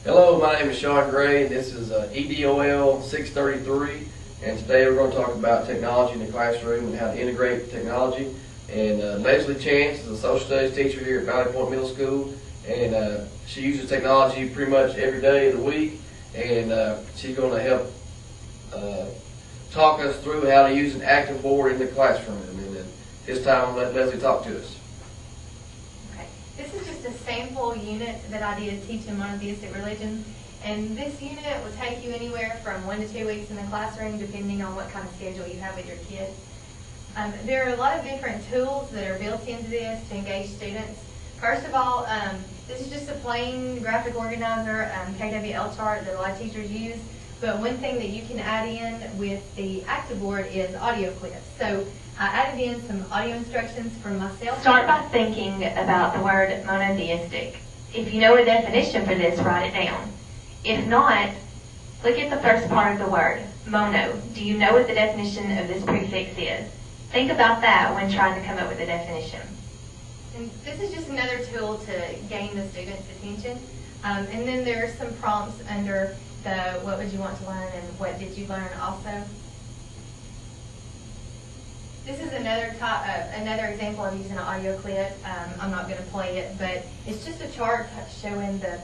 Hello, my name is Sean Gray, and this is EDOL 633, and today we're going to talk about technology in the classroom and how to integrate technology. And Leslie Chance is a social studies teacher here at Valley Point Middle School, and she uses technology pretty much every day of the week, and she's going to help talk us through how to use an active board in the classroom. And this time I'll let Leslie talk to us. This is just a sample unit that I did teaching monotheistic religion, and this unit will take you anywhere from 1 to 2 weeks in the classroom depending on what kind of schedule you have with your kids. There are a lot of different tools that are built into this to engage students. First of all, this is just a plain graphic organizer, KWL chart that a lot of teachers use, but one thing that you can add in with the active board is audio clips. So I added in some audio instructions for myself. Start by thinking about the word monotheistic. If you know a definition for this, write it down. If not, look at the first part of the word, mono. Do you know what the definition of this prefix is? Think about that when trying to come up with a definition. And this is just another tool to gain the student's attention. And then there are some prompts under the what would you want to learn and what did you learn also. This is another example of using an audio clip. I'm not going to play it, but it's just a chart showing the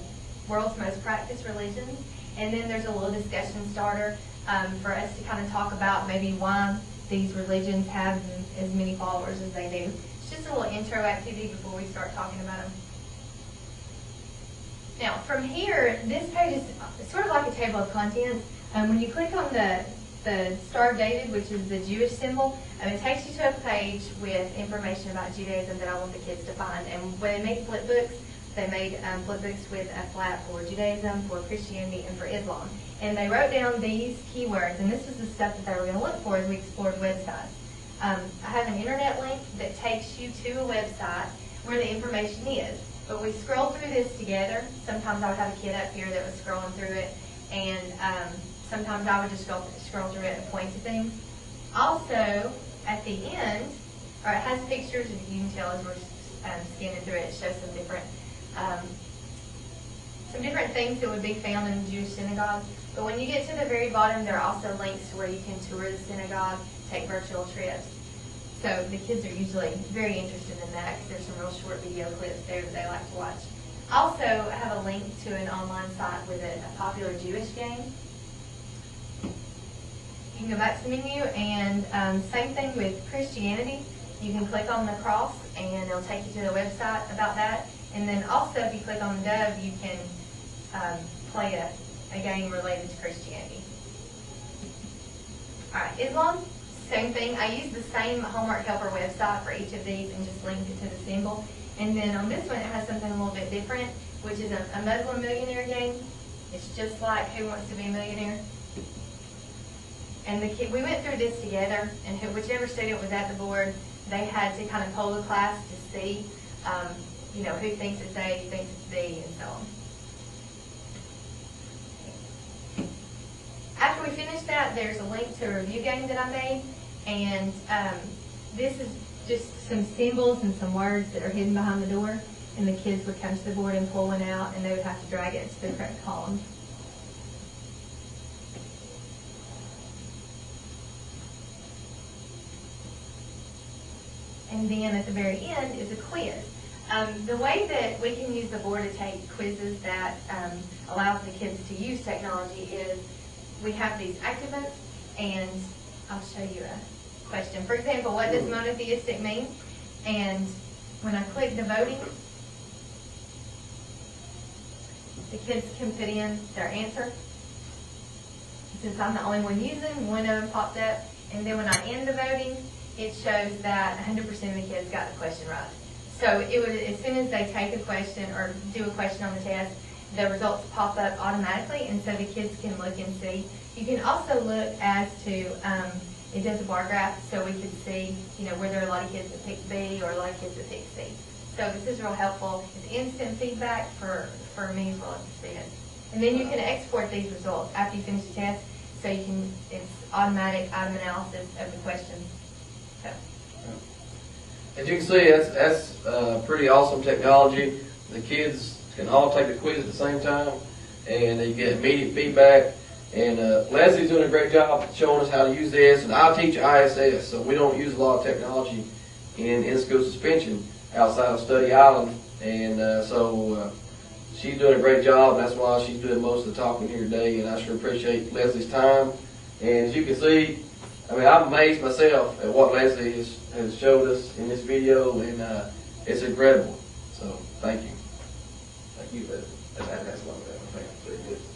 world's most practiced religions. And then there's a little discussion starter for us to kind of talk about maybe why these religions have as many followers as they do. It's just a little intro activity before we start talking about them. Now, from here, this page is sort of like a table of contents. When you click on the Star of David, which is the Jewish symbol, it takes you to a page with information about Judaism that I want the kids to find. And when they made flip books, they made flip books with a flap for Judaism, for Christianity, and for Islam. And they wrote down these keywords, and this was the stuff that they were going to look for as we explored websites. I have an internet link that takes you to a website where the information is. But we scroll through this together. Sometimes I would have a kid up here that was scrolling through it, and sometimes I would just scroll through it and point to things. Also, at the end, it has pictures, and you can tell as we're scanning through it, it shows some different things that would be found in the Jewish synagogue. But when you get to the very bottom, there are also links to where you can tour the synagogue, take virtual trips. So the kids are usually very interested in that because there's some real short video clips there that they like to watch. Also, I have a link to an online site with a popular Jewish game. You can go back to the menu, and same thing with Christianity. You can click on the cross, and it'll take you to the website about that. And then also, if you click on the dove, you can play a game related to Christianity. All right, Islam, same thing. I use the same Homework Helper website for each of these and just linked it to the symbol. And then on this one, it has something a little bit different, which is a Muslim millionaire game. It's just like Who Wants to Be a Millionaire? And we went through this together, and whichever student was at the board, they had to kind of poll the class to see, who thinks it's A, who thinks it's B, and so on. After we finished that, there's a link to a review game that I made, and this is just some symbols and some words that are hidden behind the door, and the kids would come to the board and pull one out, and they would have to drag it to the correct column. And then at the very end is a quiz. The way that we can use the board to take quizzes that allows the kids to use technology is we have these activants, and I'll show you a question. For example, what does monotheistic mean? And when I click the voting, the kids can put in their answer. Since I'm the only one using, one of them popped up. And then when I end the voting, it shows that 100% of the kids got the question right. So it would, as soon as they take a question or do a question on the test, the results pop up automatically, and so the kids can look and see. You can also look as to, it does a bar graph, so we can see, were there a lot of kids that picked B or a lot of kids that picked C. So this is real helpful. It's instant feedback for me as well as the students. And then you can export these results after you finish the test, so it's automatic item analysis of the questions. So. As you can see, that's pretty awesome technology. The kids can all take the quiz at the same time, and you get immediate feedback. And Leslie's doing a great job showing us how to use this, and I teach ISS, so we don't use a lot of technology in school suspension outside of Study Island, and so she's doing a great job, and that's why she's doing most of the talking here today, and I sure appreciate Leslie's time. And as you can see, I mean, I'm amazed myself at what Leslie has showed us in this video, and it's incredible. So, thank you. Thank you, Leslie. That's one of them. I think it's very good.